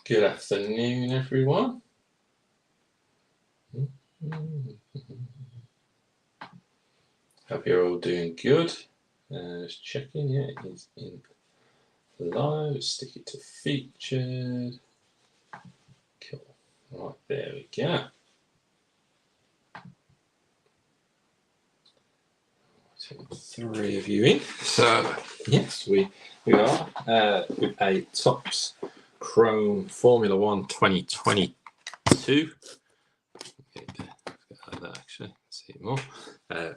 Good afternoon, everyone. Hope you're all doing good. Just checking, yeah, it is in live. Stick it to featured. Cool. Right, there we go. Three of you in. So, yes, we are with a Topps Chrome Formula One 2022. Actually, let's see more.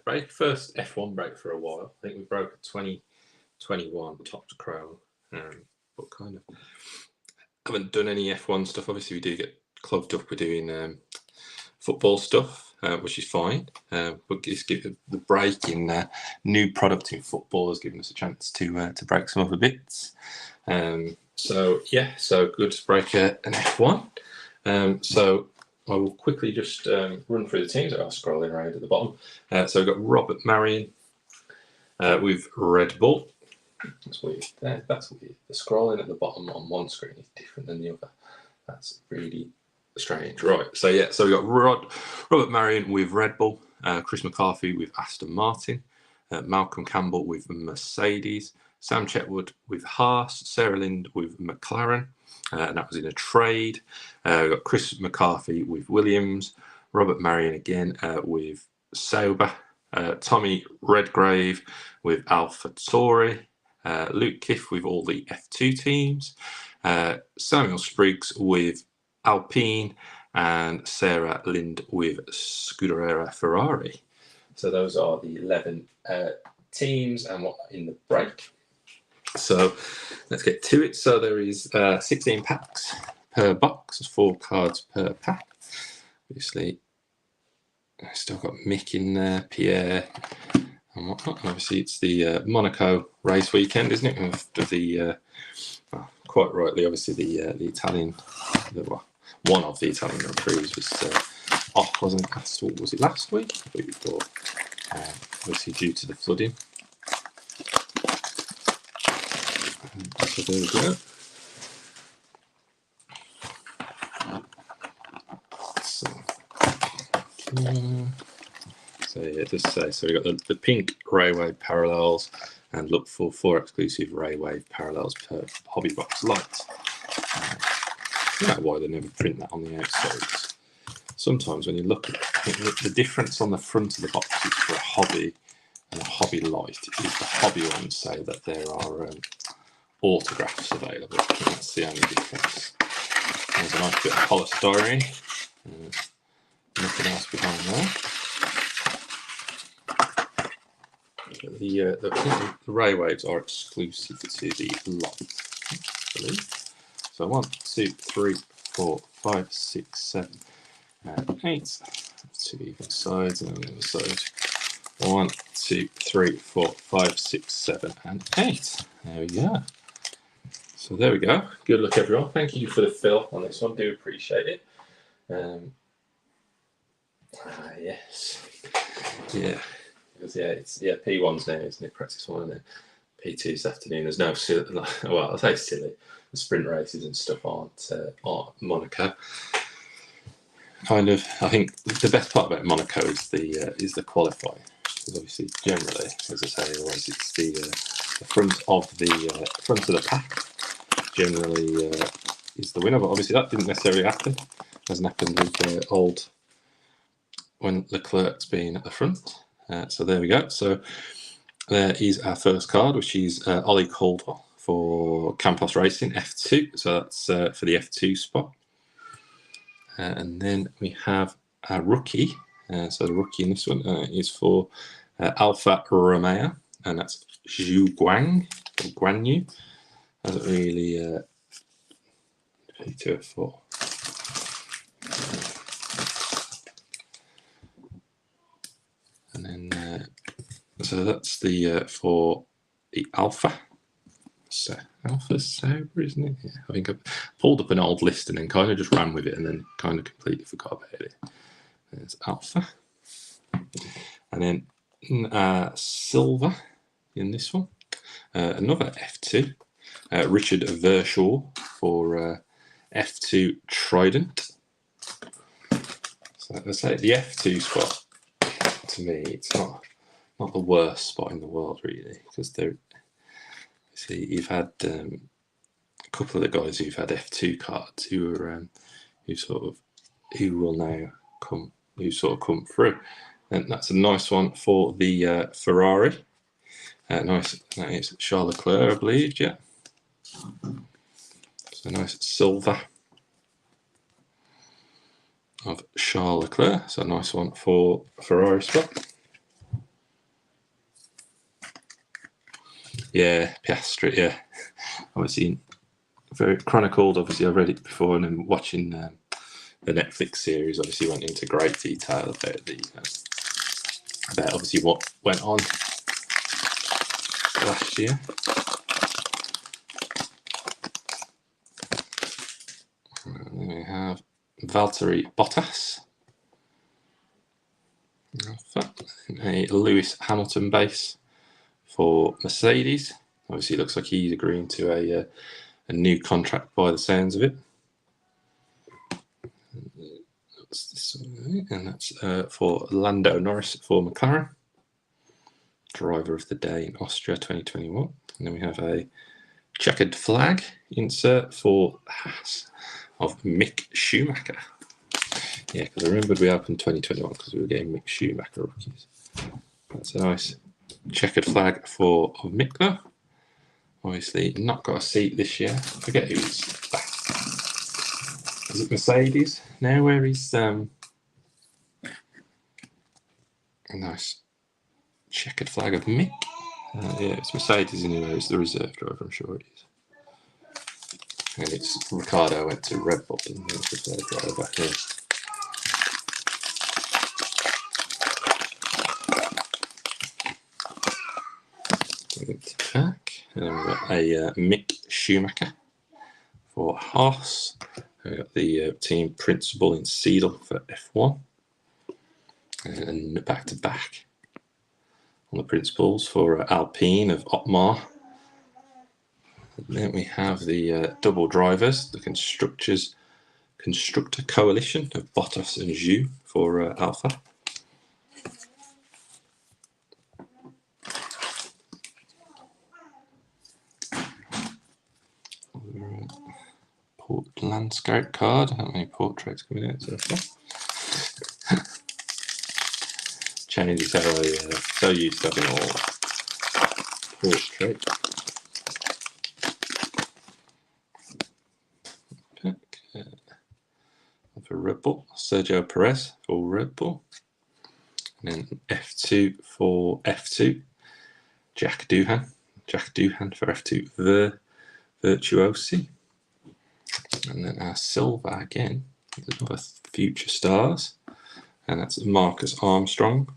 Break first F1 break for a while. I think we broke a 2021 Topps Chrome, but kind of haven't done any F1 stuff. Obviously, we do get clogged up with doing football stuff, which is fine. But it's given the break in new product in football has given us a chance to break some other bits. So good to break an F1. So I will quickly just run through the teams that are scrolling around at the bottom. So we've got Robert Marion with Red Bull. That's weird. That's weird. The scrolling at the bottom on one screen is different than the other. That's really strange. Right. So we've got Robert Marion with Red Bull, Chris McCarthy with Aston Martin, Malcolm Campbell with Mercedes, Sam Chetwood with Haas, Sarah Lind with McLaren. And that was in a trade. We've got Chris McCarthy with Williams, Robert Marion again with Sauber, Tommy Redgrave with AlphaTauri, Luke Kiff with all the F2 teams, Samuel Spriggs with Alpine, and Sarah Lind with Scuderia Ferrari. So those are the 11 teams and what in the break. So let's get to it. So there is 16 packs per box, 4 cards per pack. Obviously, I've still got Mick in there, Pierre, and whatnot. And obviously, it's the Monaco race weekend, isn't it? Of the quite rightly, obviously the Italian, one of the Italian Grand Prix was off, wasn't it? Was it last week? Before, obviously due to the flooding. So there we go. So yeah, just say so. We got the pink Raywave parallels, and look for 4 exclusive Raywave parallels per hobby box Lite. I don't know why they never print that on the outsides. Sometimes when you look at the difference on the front of the boxes for a hobby and a hobby Lite is the hobby ones say that there are autographs available. That's the only difference. There's a nice bit of polystyrene. Nothing else behind there. The Raywaves are exclusive to the Lite, I believe. So 1, 2, 3, 4, 5, 6, 7, 8. 2 even sides and on the other side. 1, 2, 3, 4, 5, 6, 7, and 8. There we go. So there we go. Good luck, everyone. Thank you for the fill on this one. Do appreciate it. Yes. Yeah. Because it's P1's now, isn't it? Practice 1 and then P2 this afternoon. There's no silly, well, I'll say silly. The sprint races and stuff aren't Monaco. Kind of, I think the best part about Monaco is the qualifying. Because obviously, generally, as I say, always it's the front of the pack. Generally is the winner, but obviously that didn't necessarily happen. Hasn't happened with when Leclerc's been at the front. So there we go. So there is our first card, which is Ollie Caldwell for Campos Racing F2. So that's for the F2 spot. And then we have a rookie. So the rookie in this one is for Alfa Romeo, and that's Zhu Guang or Guan Yu. Hasn't really P2 F4. And then so that's the for the Alpha. So Alpha Sauber, isn't it? Yeah, I think I pulled up an old list and then kind of just ran with it and then kind of completely forgot about it. There's Alpha. And then Silver in this one. Another F2. Richard Verschoor for F2 Trident. So as I say, the F2 spot, to me, it's not the worst spot in the world, really, because see, you've had a couple of the guys who've had F2 cards who are who will now come through, and that's a nice one for the Ferrari. Nice, that is Charles Leclerc, I believe, yeah. So nice silver of Charles Leclerc. So a nice one for Ferrari spot. Yeah, Piastri, yeah. Obviously, very chronicled. Obviously, I've read it before, and then watching the Netflix series, obviously went into great detail about obviously what went on last year. And then we have Valtteri Bottas, a Lewis Hamilton base for Mercedes. Obviously, it looks like he's agreeing to a new contract by the sounds of it. And that's for Lando Norris for McLaren, driver of the day in Austria 2021. And then we have a checkered flag insert for Haas of Mick Schumacher. Yeah, because I remembered we opened 2021 because we were getting Mick Schumacher rookies. That's a nice checkered flag for Mick though. Obviously not got a seat this year. I forget who's back. Is it Mercedes now where he's a nice checkered flag of Mick? Yeah, it's Mercedes anyway. It's the reserve driver, I'm sure it is. And it's Ricardo went to Red Bull and he was the third driver back here. Back. And then we've got a Mick Schumacher for Haas. We've got the team principal in Seidel for F1. And back to back on the principals for Alpine of Otmar. And then we have the double drivers, the constructor coalition of Bottas and Zhu for Alpha. Port landscape card. How many portraits coming out so far? Changes how I so used to having all portrait. For Red Bull, Sergio Perez for Red Bull. And then F2 for F2, Jack Doohan for F2 Virtuosi. And then our silver again, another future stars, and that's Marcus Armstrong.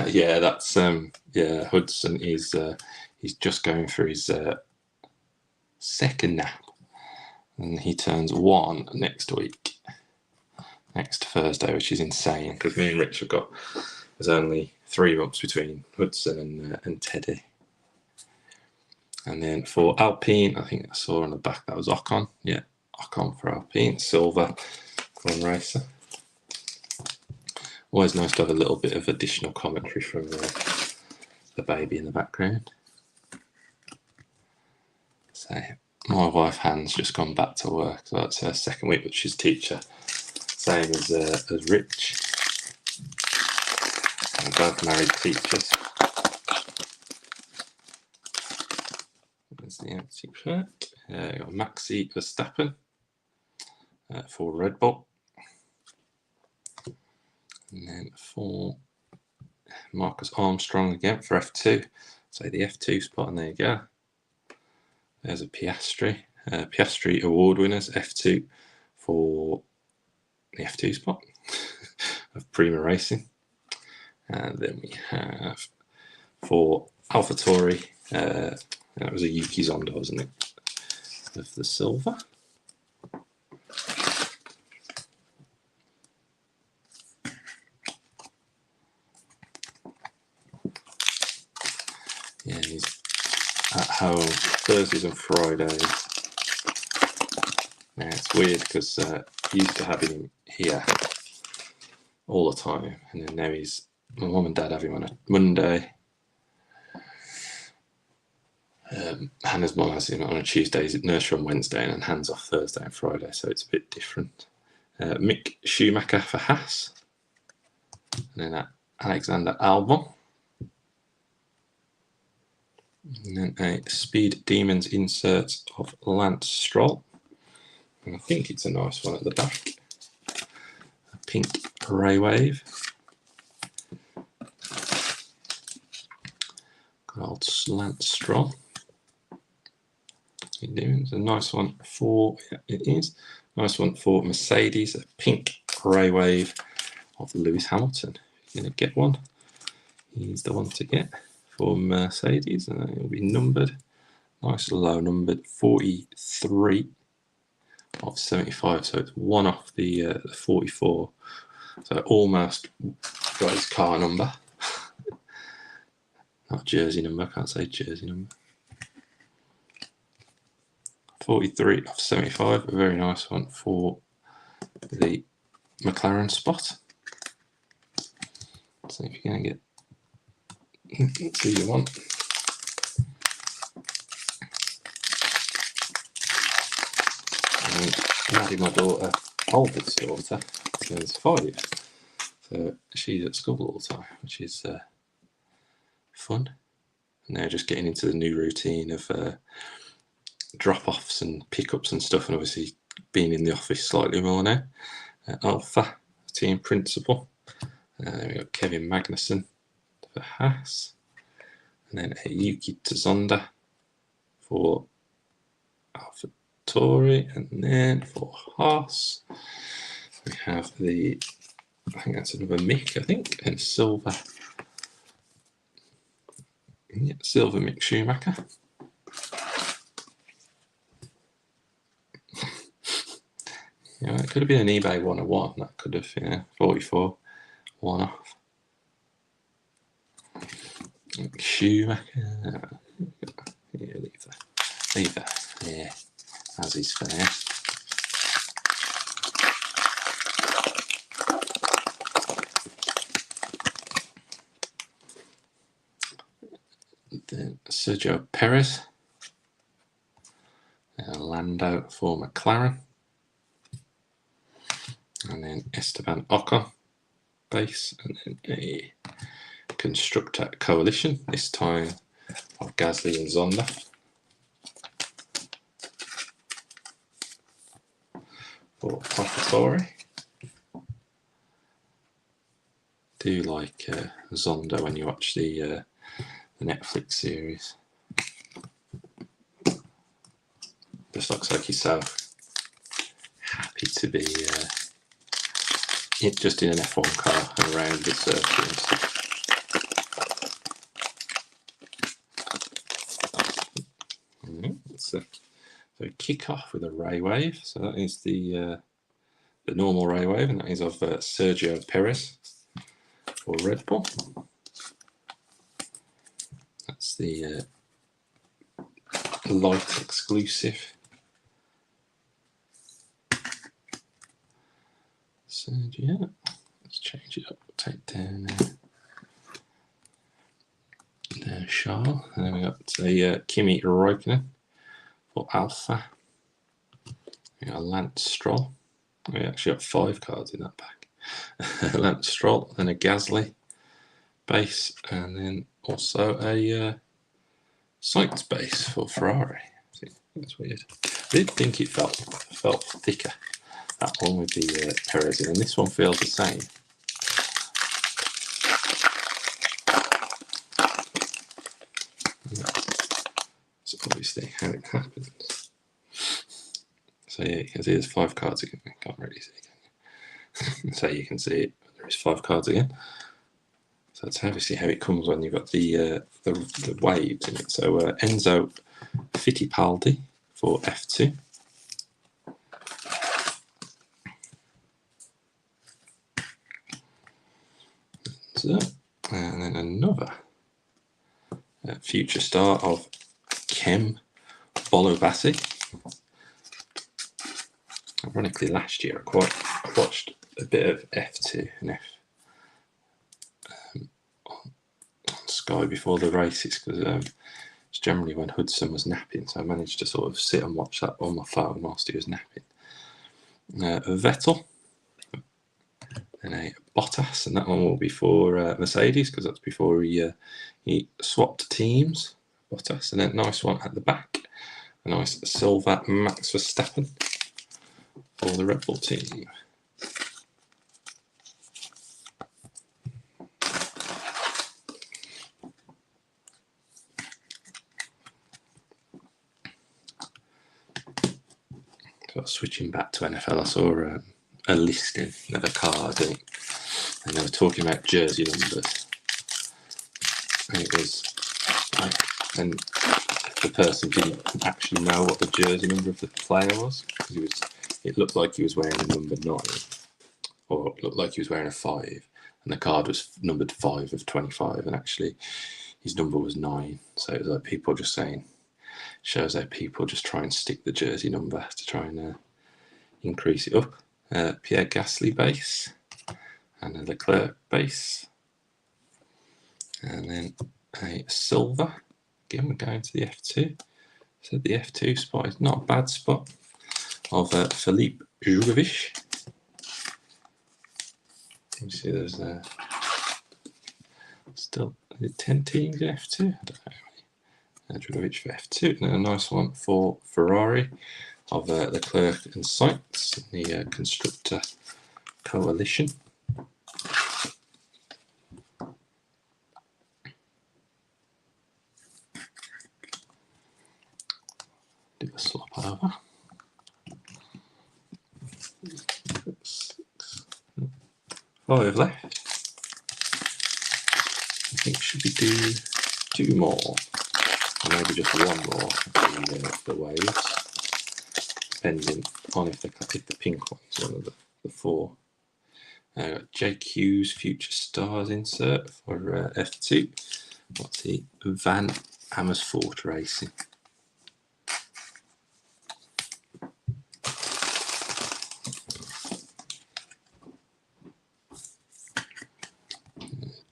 Yeah, that's Hudson is he's just going for his second nap, and he turns 1 next week, next Thursday, which is insane because me and Rich have got there's only 3 months between Hudson and Teddy. And then for Alpine, I think I saw on the back that was Ocon. Yeah, Ocon for Alpine, silver, one racer. Always nice to have a little bit of additional commentary from the baby in the background. So my wife Han's just gone back to work, so that's her second week, but she's a teacher, same as Rich. And both married teachers. There's the empty pack. We've got Maxi Verstappen for Red Bull. And then for Marcus Armstrong again for F2. So the F2 spot, and there you go. There's a Piastri. Piastri award winners, F2 for the F2 spot of Prima Racing. And then we have for AlphaTauri, that was a Yuki Zondo, wasn't it? Of the silver. Yeah, he's home Thursdays and Fridays. Now it's weird because used to having him here all the time, and then now my mum and dad have him on a Monday. Hannah's mum has him on a Tuesday, he's at nursery on Wednesday, and then hands off Thursday and Friday, so it's a bit different. Mick Schumacher for Haas, and then Alexander Albon, and then a Speed Demons insert of Lance Stroll, and I think it's a nice one at the back, a pink Ray Wave. Good old Lance Stroll. It's a nice one for, it is, nice one for Mercedes, a pink Ray Wave of Lewis Hamilton. If you're going to get one, he's the one to get for Mercedes, and it will be numbered, nice low numbered, 43 of 75, so it's one off the 44, so almost got his car number. Not jersey number, I can't say jersey number. 43 of 75, a very nice one for the McLaren spot. So if you're going to get, let's see you want. And Maddie, my daughter, oldest daughter, turns 5. So she's at school all the time, which is fun. And now just getting into the new routine of drop-offs and pickups and stuff, and obviously being in the office slightly more now. Alpha, team principal. We got Kevin Magnussen for Haas, and then a Yuki Tsunoda for AlphaTauri, and then for Haas we have I think that's another Mick, I think, and silver. Yeah, silver Mick Schumacher. Yeah, it could have been an eBay 101. That could have, 44, one off. Schumacher. Yeah, leave that. Yeah, as is fair. Then Sergio Perez. Lando for McLaren. And then Esteban Ocon base, and then a Constructor Coalition, this time of Gasly and Zonda. For AlphaTauri. Do like Zonda when you watch the Netflix series. Just looks like he's so happy to be just in an F1 car and around the circuit and stuff. So kick off with a Ray Wave. So that is the normal Ray Wave, and that is of Sergio Perez for Red Bull. That's the Lite exclusive. Sergio, let's change it up. Take down there, Charles, and then we got a Kimi Räikkönen for Alpha. We got a Lance Stroll. We actually got 5 cards in that pack. Lance Stroll, then a Gasly base, and then also a Sainz base for Ferrari. See, that's weird. I did think it felt thicker, that one with the Perez in, and this one feels the same. That's obviously how it happens. So yeah, you can see there's 5 cards again. I can't really see, can you? So you can see it. There's 5 cards again. So that's obviously how it comes when you've got the waves in it. So Enzo Fittipaldi for F2. So, and then another future star of Kem Bolobasi. Ironically, last year I watched a bit of F2 and F on Sky before the races, because it's generally when Hudson was napping, so I managed to sort of sit and watch that on my phone whilst he was napping. Vettel, and a Bottas, and that one will be for Mercedes, because that's before he swapped teams. Bottas, and then nice one at the back, a nice silver Max Verstappen for the Red Bull team. So switching back to NFL, I saw a listing of a card, and they were talking about jersey numbers. And it was, and the person didn't actually know what the jersey number of the player was, because it looked like he was wearing a number 9, or it looked like he was wearing a 5, and the card was numbered 5 of 25, and actually his number was 9. So it was like people just saying, shows how people just try and stick the jersey number to try and increase it up. Pierre Gasly base, and a Leclerc base, and then a silver. Again, we're going to the F2. So the F2 spot is not a bad spot, of Philippe Jugovic. You see there's still 10 teams in F2. I don't know. Jugovic for F2, and a nice one for Ferrari of Leclerc and Sainz, the constructor coalition. Do a swap over. 5 left. I think should we do 2 more, or maybe just 1 more for the waves, depending on if the pink one is one of the 4. JQ's Future Stars insert for F2. What's the Van Amersfoort Racing?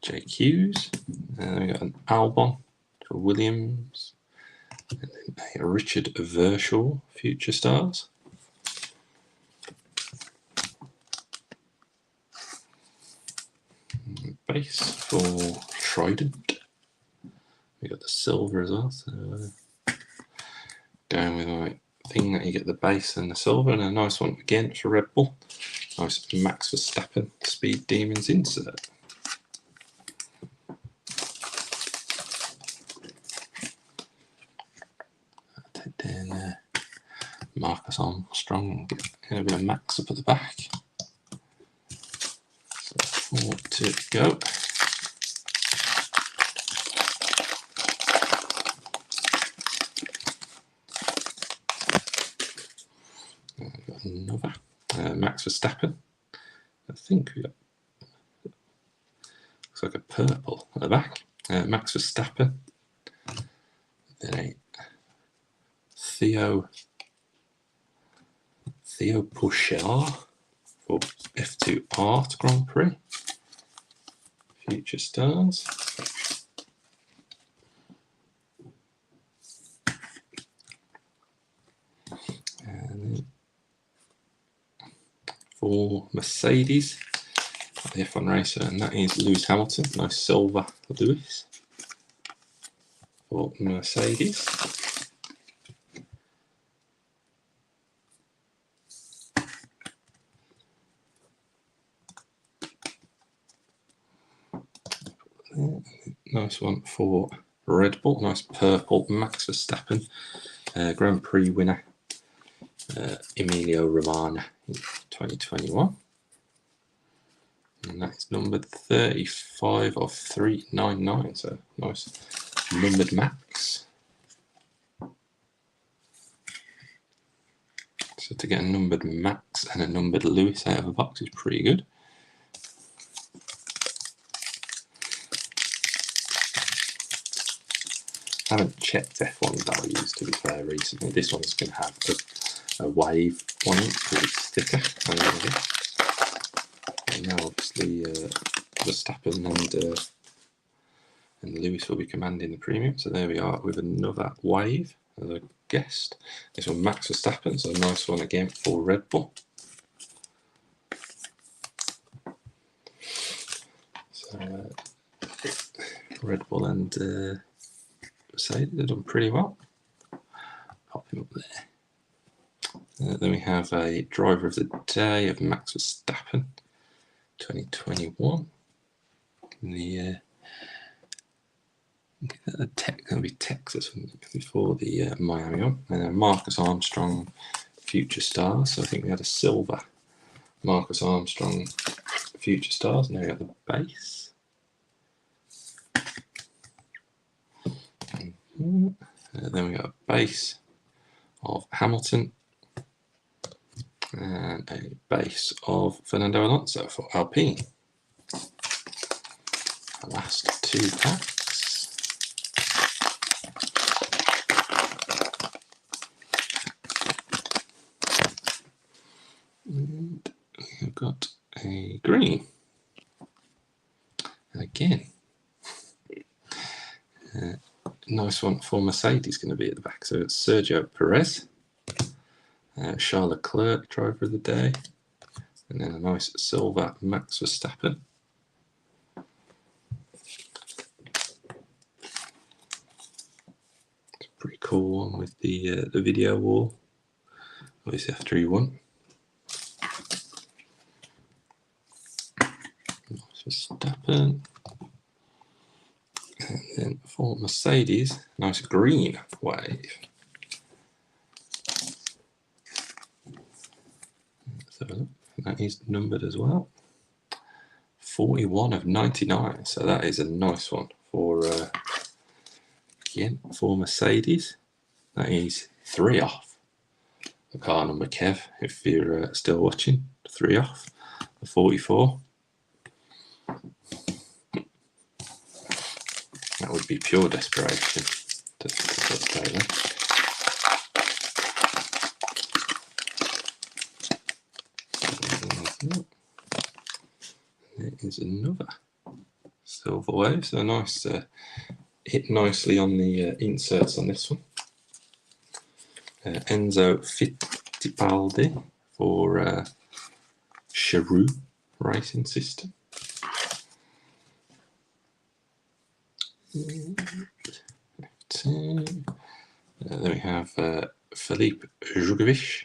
JQ's. We got an Albon for Williams, and then a Richard Verschoor Future Stars. Base for Trident. We got the silver as well, so going with my thing that you get the base and the silver, and a nice one again for Red Bull. Nice Max Verstappen Speed Demons insert. Take down Marcus Armstrong, get a bit of Max up at the back. So 4 to go. We've got another Max Verstappen. I think we got, looks like a purple at the back. Max Verstappen. Then a Theo Pourchaire for F2 Art Grand Prix. Future Stars. And then for Mercedes, the F1 racer, and that is Lewis Hamilton. Nice silver Lewis for Mercedes. Nice one for Red Bull. Nice purple Max Verstappen, Grand Prix winner Emilio Romagna in 2021. And that's numbered 35 of 399. So nice numbered Max. So to get a numbered Max and a numbered Lewis out of a box is pretty good. haven't checked F1 values, to be fair, recently. This one's going to have a wave on it because it's thicker. And now, obviously, Verstappen and Lewis will be commanding the premium. So there we are with another wave as a guest. This one, Max Verstappen, so a nice one again for Red Bull. So Red Bull and Mercedes have done pretty well. Pop him up there. Then we have a driver of the day of Max Verstappen, 2021. The going to be Texas before the Miami one. And then Marcus Armstrong, Future Stars. So I think we had a silver Marcus Armstrong Future Stars. Now we got the base. Then we got a base of Hamilton and a base of Fernando Alonso for Alpine. The last two packs. And we've got a green. Again. Nice one for Mercedes going to be at the back. So it's Sergio Perez, Charles Leclerc, driver of the day, and then a nice silver Max Verstappen. It's a pretty cool one with the video wall. Obviously after he won. Nice Verstappen. And then for Mercedes, nice green wave. So that is numbered as well. 41 of 99. So that is a nice one for again for Mercedes. That is 3 off. The car number, Kev, if you're still watching, 3 off. The 44. That would be pure desperation to stay there. There is another silver wave, so nice, hit nicely on the inserts on this one. Enzo Fittipaldi for Cheroux Racing System. Then we have Felipe Drugovich,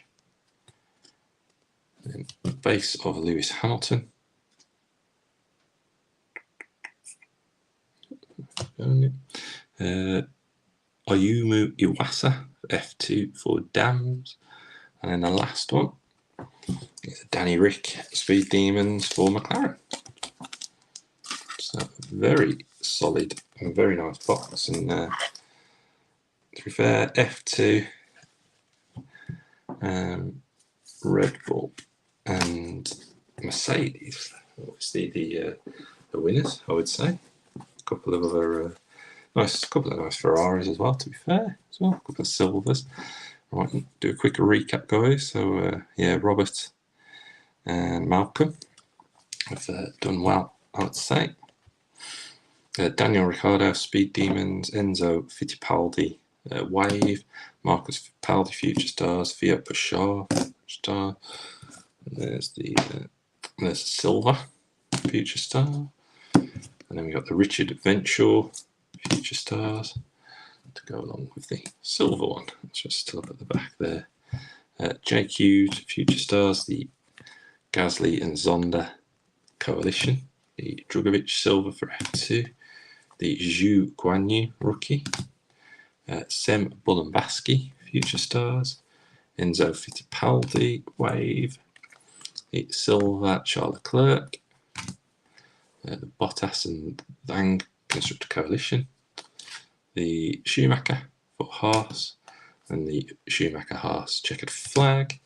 base of Lewis Hamilton. Ayumu Iwasa, F2 for Dams. And then the last one is Danny Rick, Speed Demons for McLaren. So very solid and very nice box. And to be fair, F2, Red Bull and Mercedes, obviously the winners, I would say. A couple of other nice Ferraris as well, to be fair, as well. A couple of silvers. Right, do a quick recap, guys. So yeah, Robert and Malcolm have done well, I would say. Daniel Ricciardo, Speed Demons, Enzo Fittipaldi, Wave, Marcus Fittipaldi, Future Stars, Fiat Bashar, Star. And there's the silver Future Star, and then we got the Richard Venshaw Future Stars to go along with the silver one. It's just still up at the back there. Jake Hughes Future Stars, the Gasly and Zonda Coalition, the Drugovich silver for F2, the Zhu Guanyu rookie, Sem Bullenbaski Future Stars, Enzo Fittipaldi Wave, the silver Charles Leclerc, the Bottas and Zhang Constructor Coalition, the Schumacher for Haas, and the Schumacher Haas checkered flag,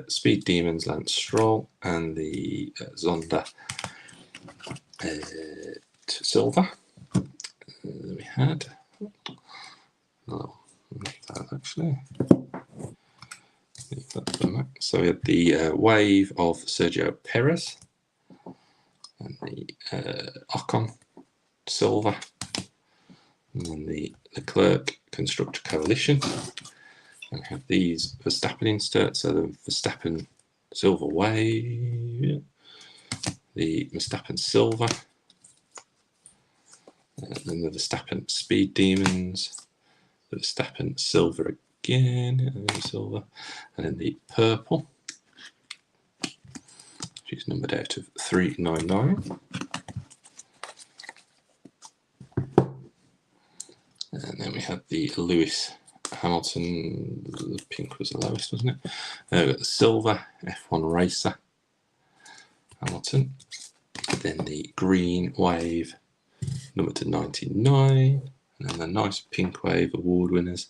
Speed Demons Lance Stroll, and the Zonda silver. We had actually. So we had the wave of Sergio Perez and the Ocon Silver, and then the Leclerc Constructor Coalition. And we have these Verstappen inserts, so the Verstappen Silver Wave, the Verstappen Silver, and then the Verstappen Speed Demons, the Verstappen Silver again, and then silver, and then the purple, which is numbered out of 399. And then we had the Lewis Hamilton, the pink was the lowest, wasn't it? We got the silver F1 Racer Hamilton, then the green wave numbered to 99, and then the nice pink wave award winners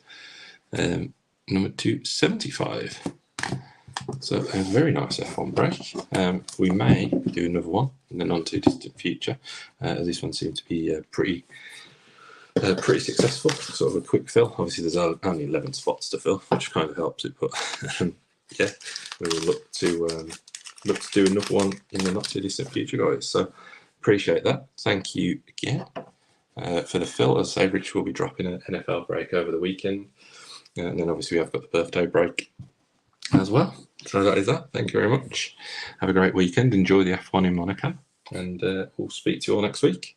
numbered to 75. So a very nice F1 break. We may do another one in the not too distant future, as this one seemed to be pretty successful, sort of a quick fill. Obviously there's only 11 spots to fill, which kind of helps it, but yeah, we will look to do another one in the not too distant future, guys. So appreciate that. Thank you again for the fill. As I say, Rich will be dropping an NFL break over the weekend, and then obviously we have got the birthday break as well. So that is that. Thank you very much. Have a great weekend. Enjoy the F1 in Monaco, and we'll speak to you all next week.